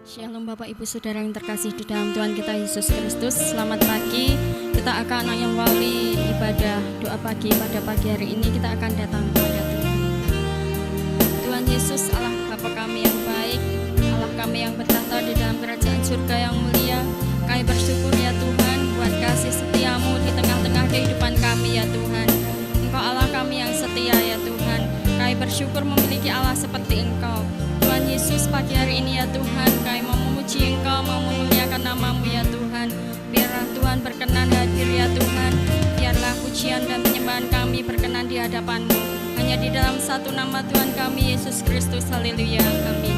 Shalom Bapak Ibu Saudara yang terkasih di dalam Tuhan kita Yesus Kristus. Selamat pagi. Kita akan mengawali ibadah doa pagi pada pagi hari ini. Kita akan datang kepada Tuhan. Tuhan Yesus, Allah Bapa kami yang baik, Allah kami yang bertahta di dalam kerajaan surga yang mulia. Kami bersyukur ya Tuhan buat kasih setiamu di tengah-tengah kehidupan kami ya Tuhan. Engkau Allah kami yang setia ya Tuhan. Kami bersyukur memiliki Allah seperti Engkau. Tuhan Yesus, pagi hari ini ya Tuhan, kami mau memuji Engkau, mau memuliakan namamu ya Tuhan. Biarlah Tuhan berkenan hadir ya Tuhan. Biarlah pujian dan penyembahan kami berkenan di hadapan-Mu. Hanya di dalam satu nama Tuhan kami, Yesus Kristus. Haleluya. Amin.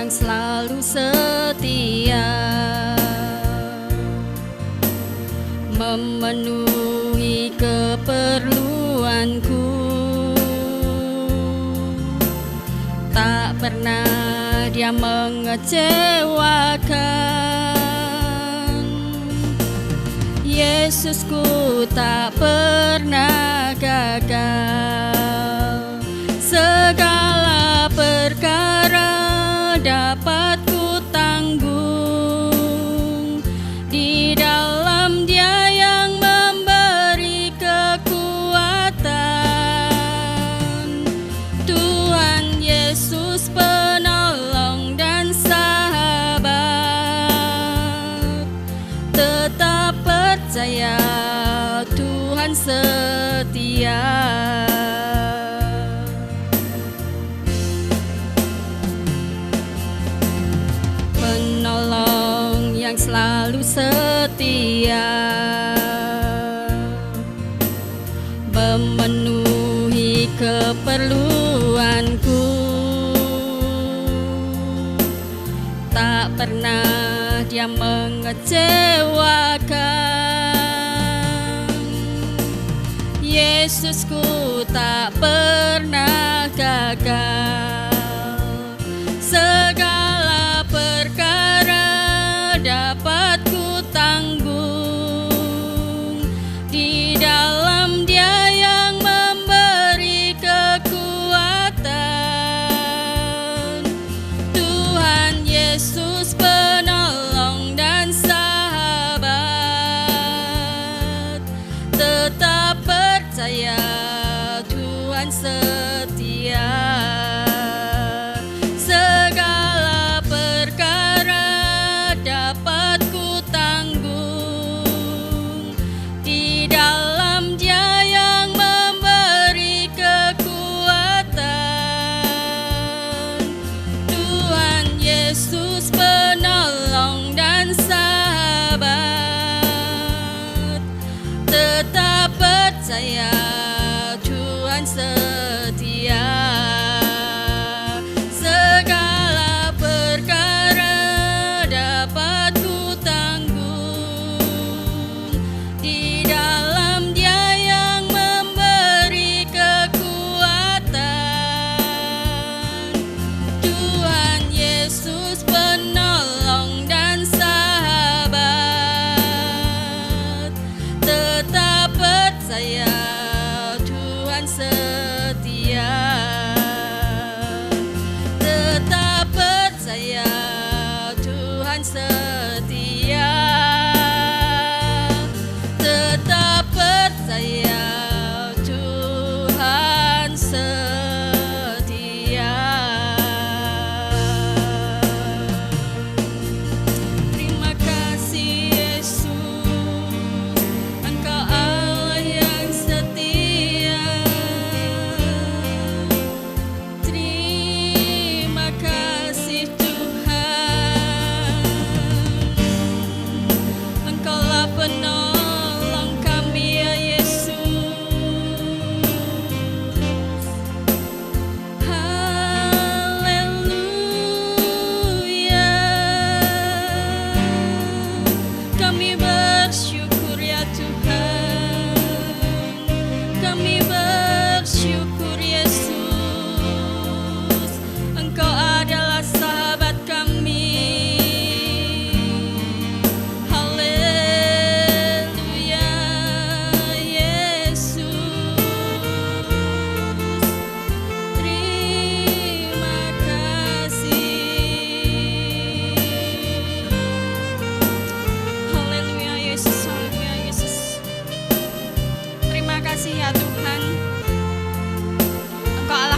Selalu setia memenuhi keperluanku, tak pernah Dia mengecewakan. Yesusku tak pernah gagal, segala perkara dapat ku tanggung di dalam Dia yang memberi kekuatan. Tuhan Yesus penolong dan sahabat, tetap percaya Tuhan setia. Penolong yang selalu setia memenuhi keperluanku, tak pernah Dia mengecewakan. Yesusku tak pernah gagal, segala perkara dapat ku tanggung di dalam Dia yang memberi kekuatan. Tuhan Yesus penolong dan sahabat, tetap percaya Tuhan setia.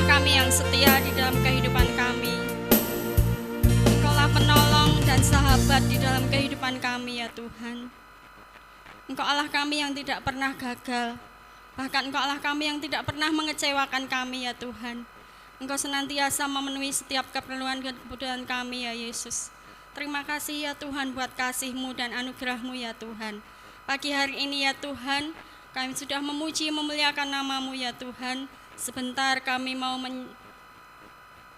kami yang setia di dalam kehidupan kami. Engkaulah penolong dan sahabat di dalam kehidupan kami ya Tuhan. Engkau Allah kami yang tidak pernah gagal. Bahkan Engkau Allah kami yang tidak pernah mengecewakan kami ya Tuhan. Engkau senantiasa memenuhi setiap keperluan dan kebutuhan kami ya Yesus. Terima kasih ya Tuhan buat kasih-Mu dan anugerah-Mu ya Tuhan. Pagi hari ini ya Tuhan, kami sudah memuji memuliakan nama-Mu ya Tuhan. Sebentar kami mau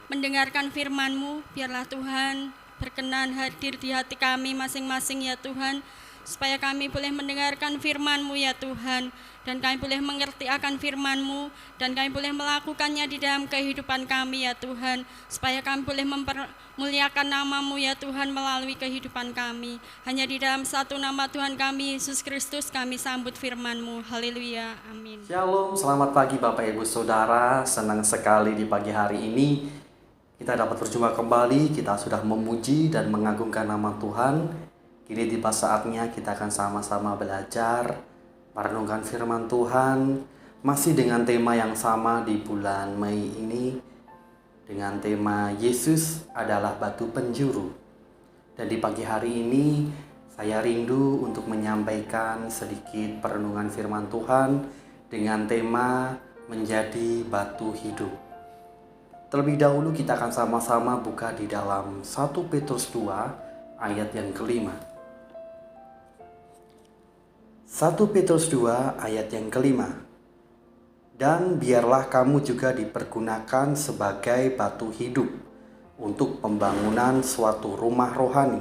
mendengarkan firman-Mu. Biarlah Tuhan berkenan hadir di hati kami masing-masing ya Tuhan, supaya kami boleh mendengarkan firman-Mu ya Tuhan, dan kami boleh mengerti akan firman-Mu, dan kami boleh melakukannya di dalam kehidupan kami ya Tuhan, supaya kami boleh mempermuliakan nama-Mu ya Tuhan melalui kehidupan kami. Hanya di dalam satu nama Tuhan kami, Yesus Kristus, kami sambut firman-Mu. Haleluya, amin. Shalom, selamat pagi Bapak Ibu Saudara. Senang sekali di pagi hari ini kita dapat berjumpa kembali. Kita sudah memuji dan mengagungkan nama Tuhan. Kini tiba saatnya kita akan sama-sama belajar merenungkan firman Tuhan, masih dengan tema yang sama di bulan Mei ini, dengan tema Yesus adalah batu penjuru. Dan di pagi hari ini saya rindu untuk menyampaikan sedikit perenungan firman Tuhan dengan tema menjadi batu hidup. Terlebih dahulu kita akan sama-sama buka di dalam 1 Petrus 2 ayat yang kelima. 1 Petrus 2 ayat yang kelima. Dan biarlah kamu juga dipergunakan sebagai batu hidup untuk pembangunan suatu rumah rohani,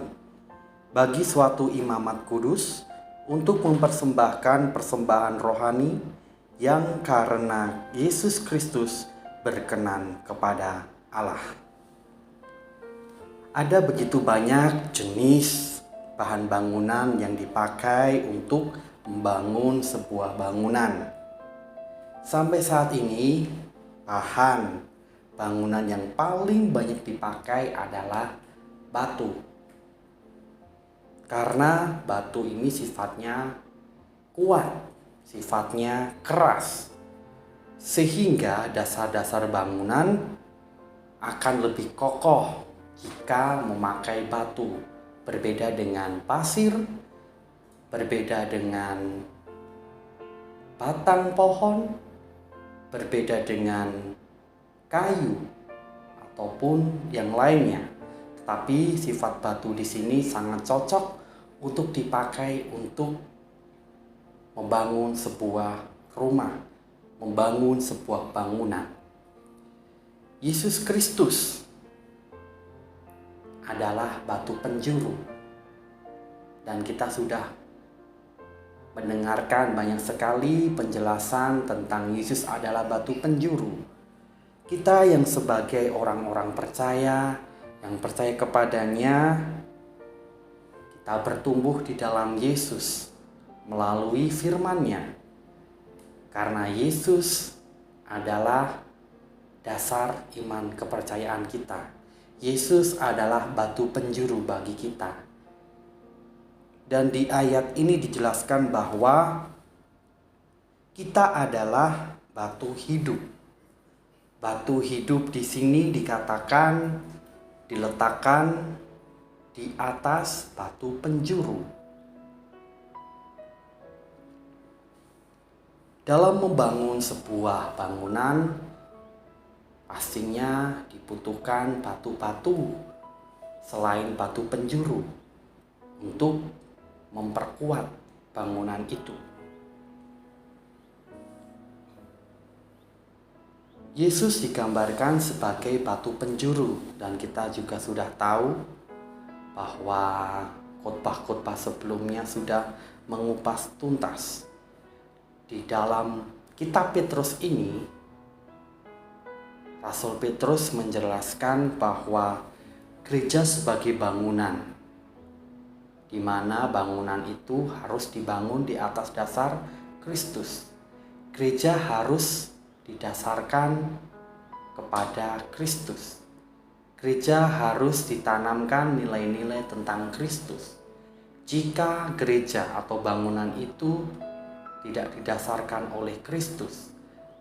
bagi suatu imamat kudus, untuk mempersembahkan persembahan rohani yang karena Yesus Kristus berkenan kepada Allah. Ada begitu banyak jenis bahan bangunan yang dipakai untuk membangun sebuah bangunan. Sampai saat ini, bahan bangunan yang paling banyak dipakai adalah batu. Karena batu ini sifatnya kuat, sifatnya keras, sehingga dasar-dasar bangunan akan lebih kokoh jika memakai batu. Berbeda dengan pasir, berbeda dengan batang pohon, berbeda dengan kayu ataupun yang lainnya. Tetapi sifat batu di sini sangat cocok untuk dipakai untuk membangun sebuah rumah, membangun sebuah bangunan. Yesus Kristus adalah batu penjuru, dan kita sudah mendengarkan banyak sekali penjelasan tentang Yesus adalah batu penjuru. Kita yang sebagai orang-orang percaya, yang percaya kepadanya, kita bertumbuh di dalam Yesus melalui firman-Nya. Karena Yesus adalah dasar iman kepercayaan kita. Yesus adalah batu penjuru bagi kita. Dan di ayat ini dijelaskan bahwa kita adalah batu hidup. Batu hidup di sini dikatakan diletakkan di atas batu penjuru. Dalam membangun sebuah bangunan, pastinya dibutuhkan batu-batu selain batu penjuru untuk memperkuat bangunan itu. Yesus digambarkan sebagai batu penjuru, dan kita juga sudah tahu bahwa khotbah-khotbah sebelumnya sudah mengupas tuntas. Di dalam kitab Petrus ini, Rasul Petrus menjelaskan bahwa gereja sebagai bangunan, di mana bangunan itu harus dibangun di atas dasar Kristus. Gereja harus didasarkan kepada Kristus. Gereja harus ditanamkan nilai-nilai tentang Kristus. Jika gereja atau bangunan itu tidak didasarkan oleh Kristus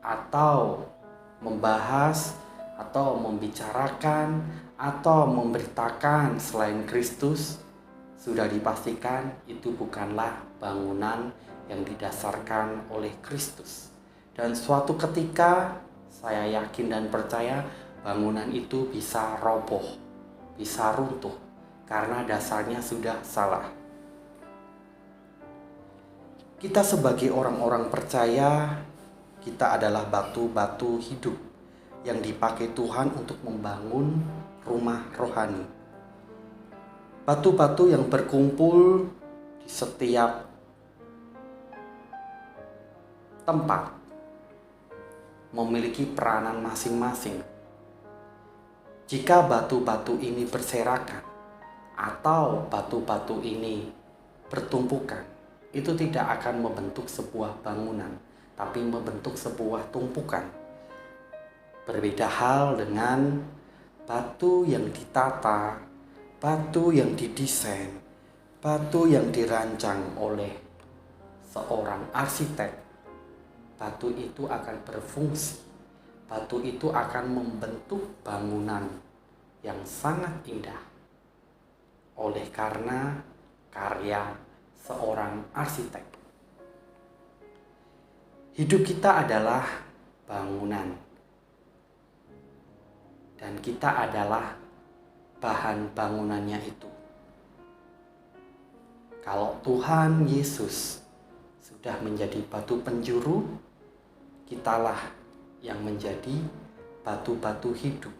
atau membahas atau membicarakan atau memberitakan selain Kristus, sudah dipastikan itu bukanlah bangunan yang didasarkan oleh Kristus. Dan suatu ketika saya yakin dan percaya bangunan itu bisa roboh, bisa runtuh karena dasarnya sudah salah. Kita sebagai orang-orang percaya, kita adalah batu-batu hidup yang dipakai Tuhan untuk membangun rumah rohani. Batu-batu yang berkumpul di setiap tempat memiliki peranan masing-masing. Jika batu-batu ini berserakan atau batu-batu ini bertumpukan, itu tidak akan membentuk sebuah bangunan, tapi membentuk sebuah tumpukan. Berbeda hal dengan batu yang ditata, batu yang didesain, batu yang dirancang oleh seorang arsitek. Batu itu akan berfungsi, batu itu akan membentuk bangunan yang sangat indah oleh karena karya seorang arsitek. Hidup kita adalah bangunan dan kita adalah bahan bangunannya itu. Kalau Tuhan Yesus sudah menjadi batu penjuru, kitalah yang menjadi batu-batu hidup,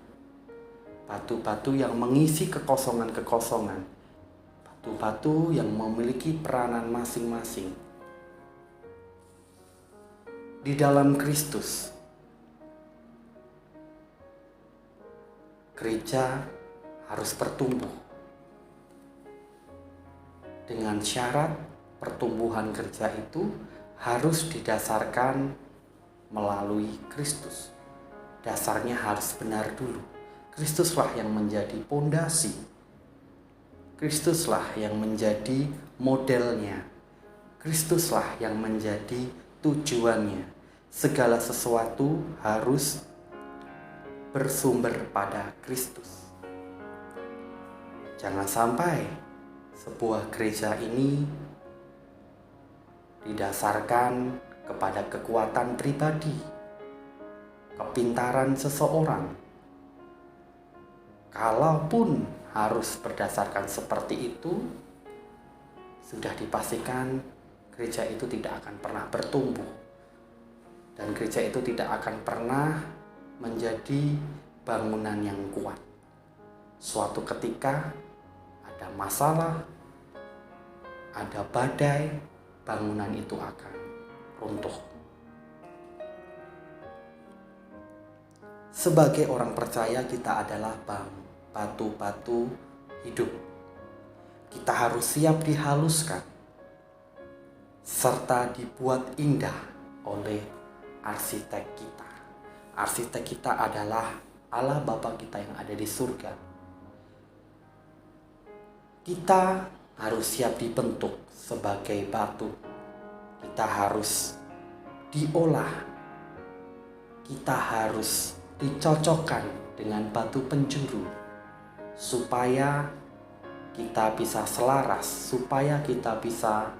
batu-batu yang mengisi kekosongan-kekosongan, batu-batu yang memiliki peranan masing-masing. Di dalam Kristus, gereja harus bertumbuh dengan syarat pertumbuhan gereja itu harus didasarkan melalui Kristus. Dasarnya harus benar dulu. Kristuslah yang menjadi pondasi. Kristuslah yang menjadi modelnya. Kristuslah yang menjadi tujuannya. Segala sesuatu harus bersumber pada Kristus. Jangan sampai sebuah gereja ini didasarkan kepada kekuatan pribadi, kepintaran seseorang. Kalaupun harus berdasarkan seperti itu, sudah dipastikan gereja itu tidak akan pernah bertumbuh. Dan gereja itu tidak akan pernah menjadi bangunan yang kuat. Suatu ketika ada masalah, ada badai, bangunan itu akan runtuh. Sebagai orang percaya, kita adalah batu-batu hidup. Kita harus siap dihaluskan serta dibuat indah oleh arsitek kita. Arsitek kita adalah Allah Bapa kita yang ada di surga. Kita harus siap dibentuk sebagai batu. Kita harus diolah. Kita harus dicocokkan dengan batu penjuru supaya kita bisa selaras, supaya kita bisa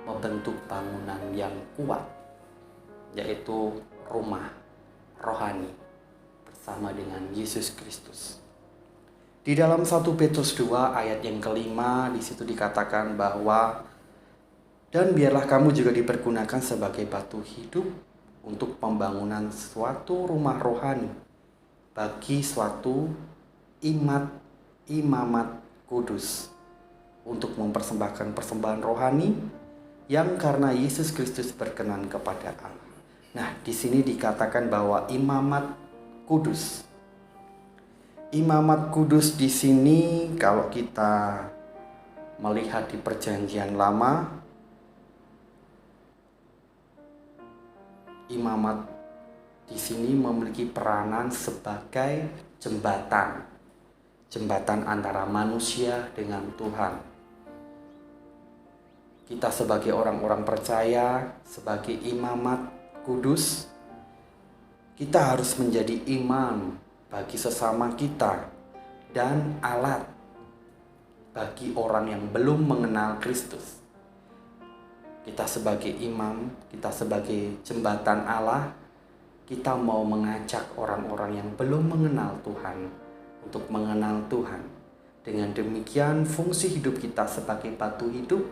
membentuk bangunan yang kuat, yaitu rumah rohani bersama dengan Yesus Kristus. Di dalam 1 Petrus 2 ayat yang kelima, di situ dikatakan bahwa dan biarlah kamu juga dipergunakan sebagai batu hidup untuk pembangunan suatu rumah rohani bagi suatu imamat kudus, untuk mempersembahkan persembahan rohani yang karena Yesus Kristus berkenan kepada Allah. Nah, di sini dikatakan bahwa imamat kudus. Imamat kudus di sini kalau kita melihat di Perjanjian Lama, imamat di sini memiliki peranan sebagai jembatan antara manusia dengan Tuhan. Kita sebagai orang-orang percaya, sebagai imamat kudus, kita harus menjadi imam bagi sesama kita, dan alat bagi orang yang belum mengenal Kristus. Kita sebagai imam, kita sebagai jembatan Allah, kita mau mengajak orang-orang yang belum mengenal Tuhan untuk mengenal Tuhan. Dengan demikian fungsi hidup kita sebagai batu hidup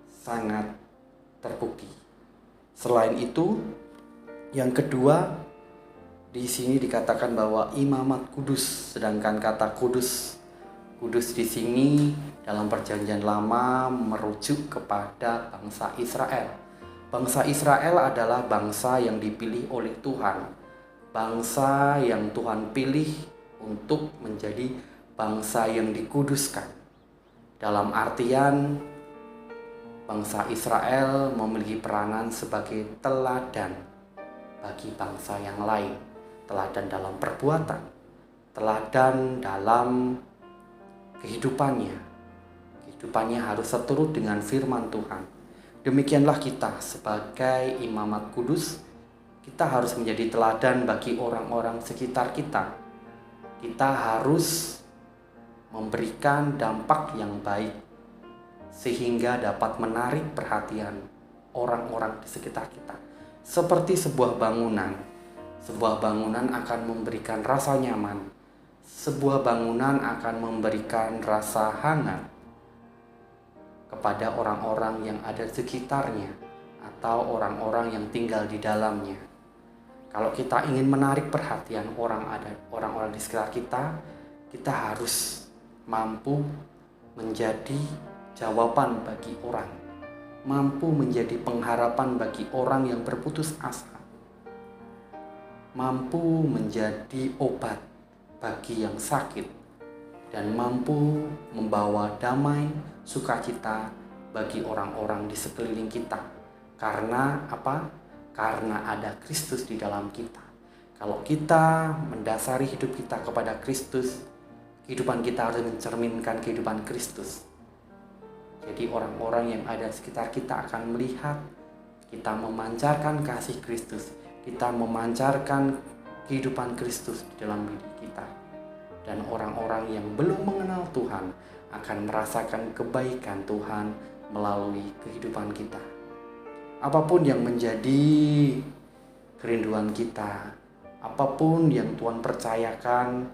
sangat terbukti. Selain itu, yang kedua, di sini dikatakan bahwa imamat kudus, sedangkan kata kudus di sini dalam Perjanjian Lama merujuk kepada bangsa Israel. Bangsa Israel adalah bangsa yang dipilih oleh Tuhan, bangsa yang Tuhan pilih untuk menjadi bangsa yang dikuduskan. Dalam artian, bangsa Israel memiliki peranan sebagai teladan bagi bangsa yang lain. Teladan dalam perbuatan, teladan dalam kehidupannya harus seturut dengan firman Tuhan. Demikianlah kita sebagai imamat kudus, kita harus menjadi teladan bagi orang-orang sekitar kita. Kita harus memberikan dampak yang baik sehingga dapat menarik perhatian orang-orang di sekitar kita. Seperti sebuah bangunan akan memberikan rasa nyaman. Sebuah bangunan akan memberikan rasa hangat kepada orang-orang yang ada di sekitarnya atau orang-orang yang tinggal di dalamnya. Kalau kita ingin menarik perhatian orang-orang di sekitar kita, kita harus mampu menjadi jawaban bagi orang, mampu menjadi pengharapan bagi orang yang berputus asa, mampu menjadi obat bagi yang sakit, dan mampu membawa damai sukacita bagi orang-orang di sekeliling kita. Karena apa? Karena ada Kristus di dalam kita. Kalau kita mendasari hidup kita kepada Kristus, kehidupan kita harus mencerminkan kehidupan Kristus. Jadi orang-orang yang ada di sekitar kita akan melihat kita memancarkan kasih Kristus, kita memancarkan kehidupan Kristus di dalam diri kita. Dan orang-orang yang belum mengenal Tuhan akan merasakan kebaikan Tuhan melalui kehidupan kita. Apapun yang menjadi kerinduan kita, apapun yang Tuhan percayakan,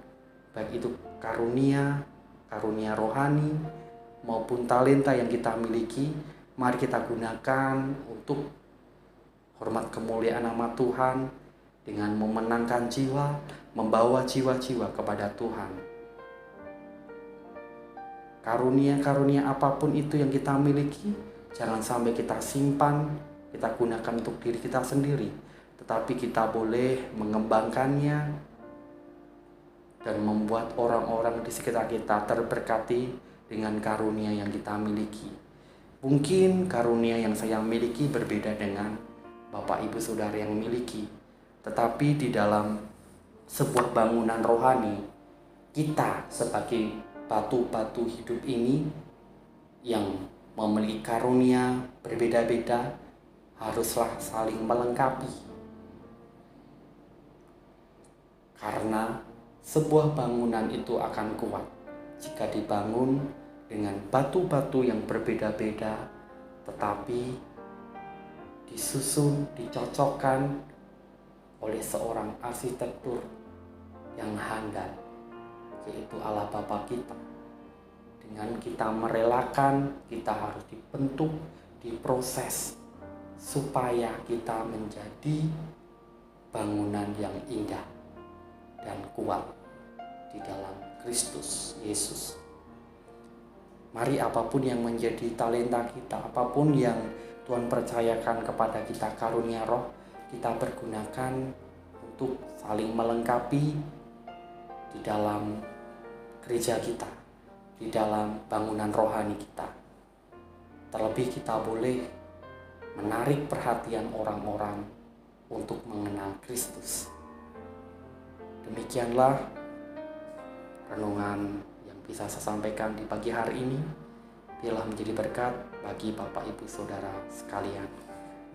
baik itu karunia rohani maupun talenta yang kita miliki, mari kita gunakan untuk hormat kemuliaan nama Tuhan dengan memenangkan jiwa, membawa jiwa-jiwa kepada Tuhan. Karunia-karunia apapun itu yang kita miliki, jangan sampai kita simpan, kita gunakan untuk diri kita sendiri, tetapi kita boleh mengembangkannya dan membuat orang-orang di sekitar kita terberkati dengan karunia yang kita miliki. Mungkin karunia yang saya miliki berbeda dengan Bapak Ibu Saudara yang miliki, tetapi di dalam sebuah bangunan rohani, kita sebagai batu-batu hidup ini yang memiliki karunia berbeda-beda haruslah saling melengkapi. Karena sebuah bangunan itu akan kuat jika dibangun dengan batu-batu yang berbeda-beda, tetapi disusun, dicocokkan oleh seorang arsitektur yang handal, yaitu Allah Bapa kita. Dengan kita merelakan, kita harus dibentuk, diproses supaya kita menjadi bangunan yang indah dan kuat di dalam Kristus Yesus. Mari apapun yang menjadi talenta kita, apapun yang Tuhan percayakan kepada kita karunia roh, kita pergunakan untuk saling melengkapi di dalam gereja kita, di dalam bangunan rohani kita. Terlebih kita boleh menarik perhatian orang-orang untuk mengenal Kristus. Demikianlah renungan yang bisa saya sampaikan di pagi hari ini. Biarlah menjadi berkat bagi Bapak Ibu Saudara sekalian.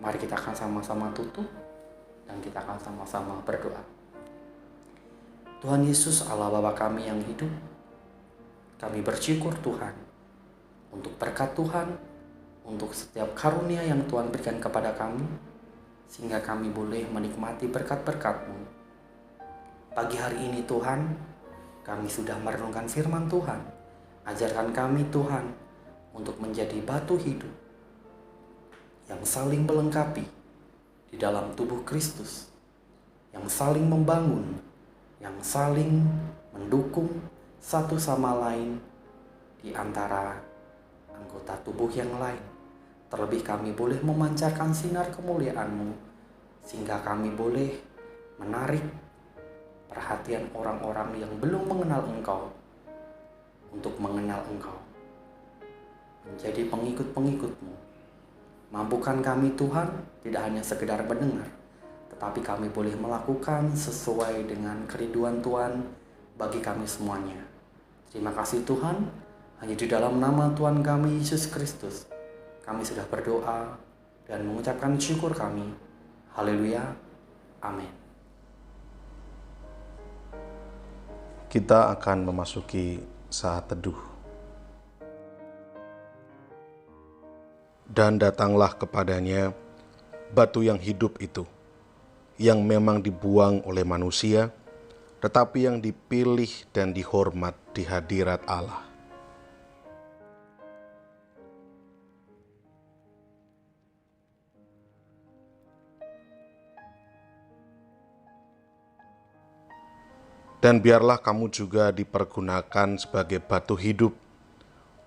Mari kita akan sama-sama tutup dan kita akan sama-sama berdoa. Tuhan Yesus, Allah Bapa kami yang hidup, kami bersyukur Tuhan untuk berkat Tuhan, untuk setiap karunia yang Tuhan berikan kepada kami, sehingga kami boleh menikmati berkat-berkat-Mu. Pagi hari ini Tuhan, kami sudah merenungkan firman Tuhan. Ajarkan kami Tuhan untuk menjadi batu hidup yang saling melengkapi di dalam tubuh Kristus, yang saling membangun, yang saling mendukung satu sama lain di antara anggota tubuh yang lain. Terlebih kami boleh memancarkan sinar kemuliaan-Mu, sehingga kami boleh menarik perhatian orang-orang yang belum mengenal Engkau untuk mengenal Engkau, menjadi pengikut-pengikut-Mu. Mampukan kami Tuhan tidak hanya sekedar mendengar, tetapi kami boleh melakukan sesuai dengan kerinduan Tuhan bagi kami semuanya. Terima kasih Tuhan, hanya di dalam nama Tuhan kami Yesus Kristus kami sudah berdoa dan mengucapkan syukur kami. Haleluya, amin. Kita akan memasuki saat teduh. Dan datanglah kepadanya batu yang hidup itu, yang memang dibuang oleh manusia, tetapi yang dipilih dan dihormat di hadirat Allah. Dan biarlah kamu juga dipergunakan sebagai batu hidup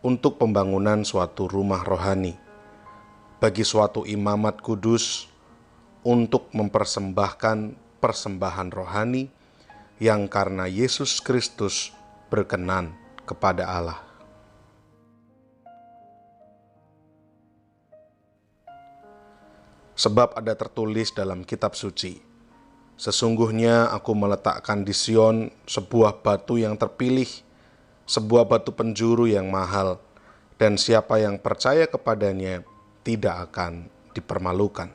untuk pembangunan suatu rumah rohani, bagi suatu imamat kudus, untuk mempersembahkan persembahan rohani yang karena Yesus Kristus berkenan kepada Allah. Sebab ada tertulis dalam kitab suci, sesungguhnya aku meletakkan di Sion sebuah batu yang terpilih, sebuah batu penjuru yang mahal, dan siapa yang percaya kepadanya tidak akan dipermalukan.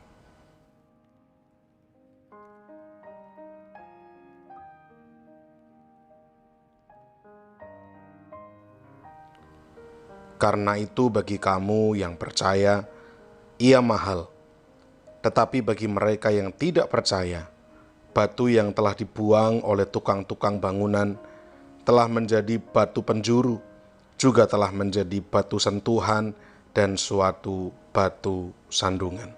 Karena itu bagi kamu yang percaya, ia mahal. Tetapi bagi mereka yang tidak percaya, batu yang telah dibuang oleh tukang-tukang bangunan telah menjadi batu penjuru, juga telah menjadi batu sentuhan dan suatu batu sandungan.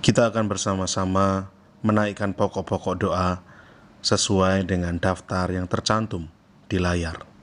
Kita akan bersama-sama menaikkan pokok-pokok doa sesuai dengan daftar yang tercantum di layar.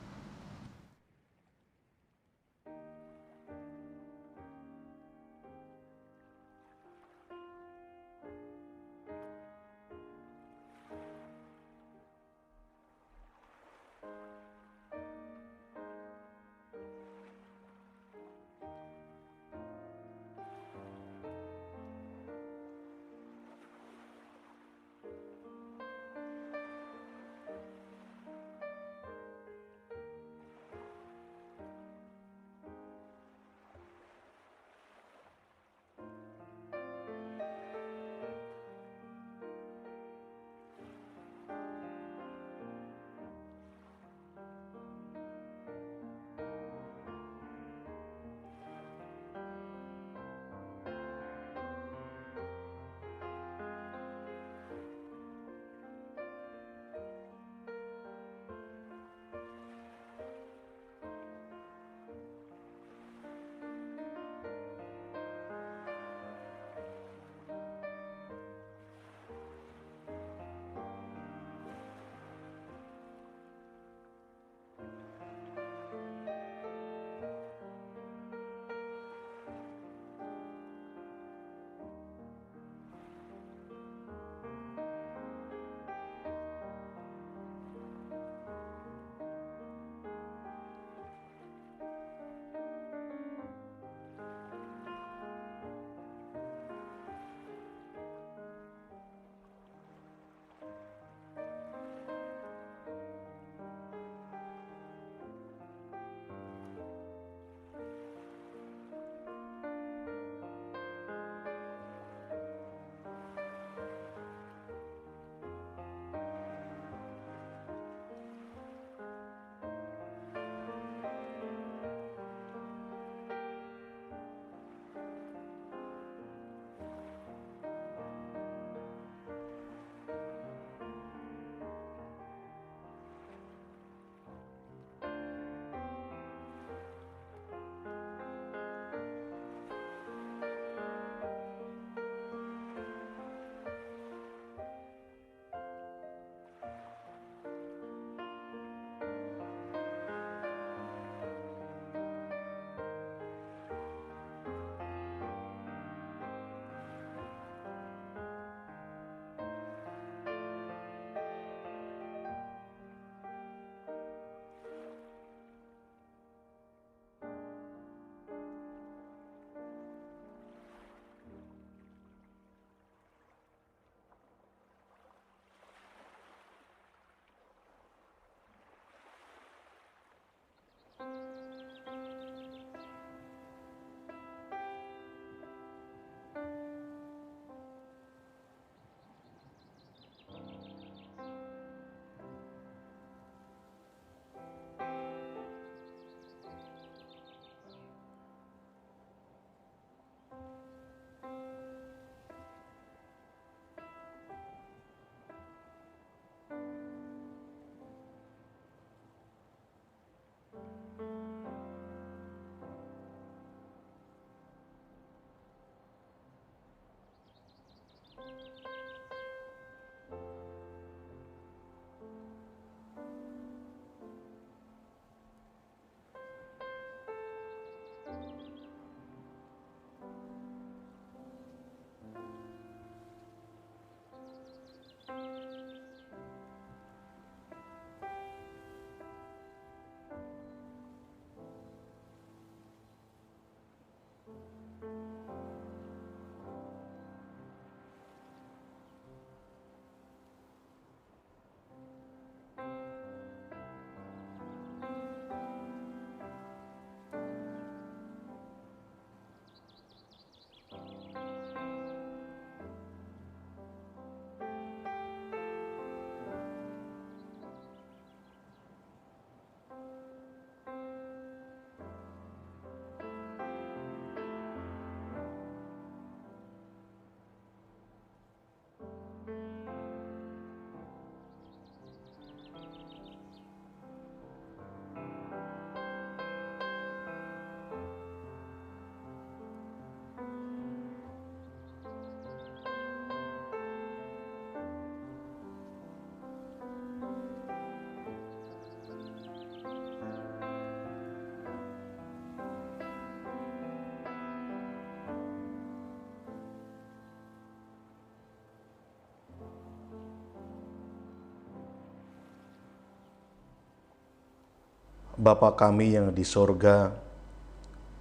Bapa kami yang di sorga,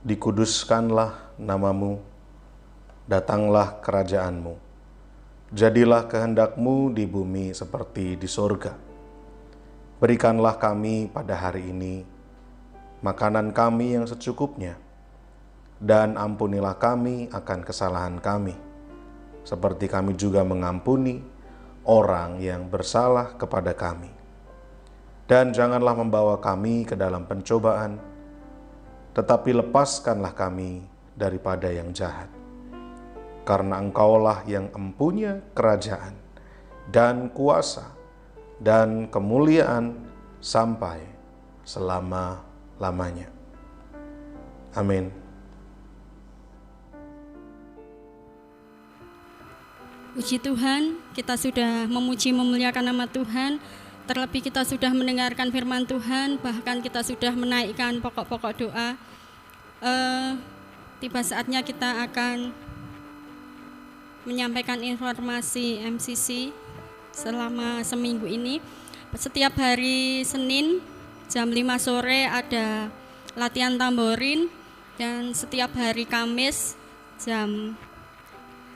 dikuduskanlah namamu, datanglah kerajaanmu. Jadilah kehendakmu di bumi seperti di sorga. Berikanlah kami pada hari ini makanan kami yang secukupnya, dan ampunilah kami akan kesalahan kami, seperti kami juga mengampuni orang yang bersalah kepada kami. Dan janganlah membawa kami ke dalam pencobaan, tetapi lepaskanlah kami daripada yang jahat. Karena Engkaulah yang empunya kerajaan dan kuasa dan kemuliaan sampai selama-lamanya. Amin. Puji Tuhan, kita sudah memuji memuliakan nama Tuhan. Terlebih kita sudah mendengarkan firman Tuhan, bahkan kita sudah menaikkan pokok-pokok doa. Tiba saatnya kita akan menyampaikan informasi MCC selama seminggu ini. Setiap hari Senin jam 5 sore ada latihan tamborin, dan setiap hari Kamis jam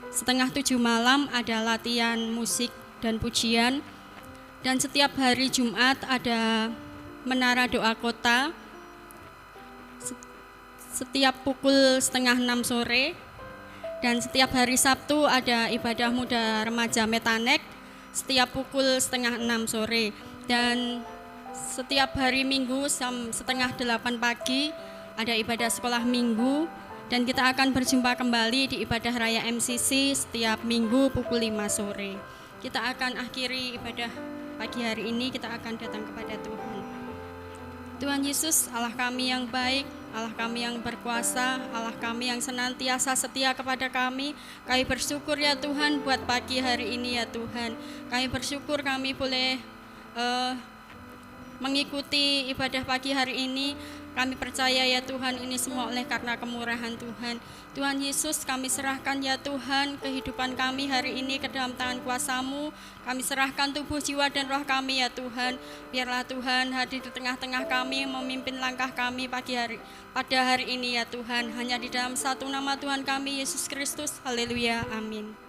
6:30 malam ada latihan musik dan pujian, dan setiap hari Jumat ada menara doa kota setiap pukul 5:30 sore. Dan setiap hari Sabtu ada ibadah muda remaja Metanek setiap pukul 5:30 sore. Dan setiap hari Minggu jam 7:30 pagi ada ibadah sekolah minggu. Dan kita akan berjumpa kembali di ibadah raya MCC setiap minggu pukul 5 sore. Kita akan akhiri ibadah pagi hari ini, kita akan datang kepada Tuhan. Tuhan Yesus, Allah kami yang baik, Allah kami yang berkuasa, Allah kami yang senantiasa setia kepada kami. Kami bersyukur ya Tuhan buat pagi hari ini ya Tuhan. Kami bersyukur kami boleh mengikuti ibadah pagi hari ini. Kami percaya ya Tuhan, ini semua oleh karena kemurahan Tuhan. Tuhan Yesus, kami serahkan ya Tuhan kehidupan kami hari ini ke dalam tangan kuasa-Mu. Kami serahkan tubuh, jiwa, dan roh kami ya Tuhan. Biarlah Tuhan hadir di tengah-tengah kami, memimpin langkah kami pada hari ini ya Tuhan. Hanya di dalam satu nama Tuhan kami, Yesus Kristus. Haleluya, amin.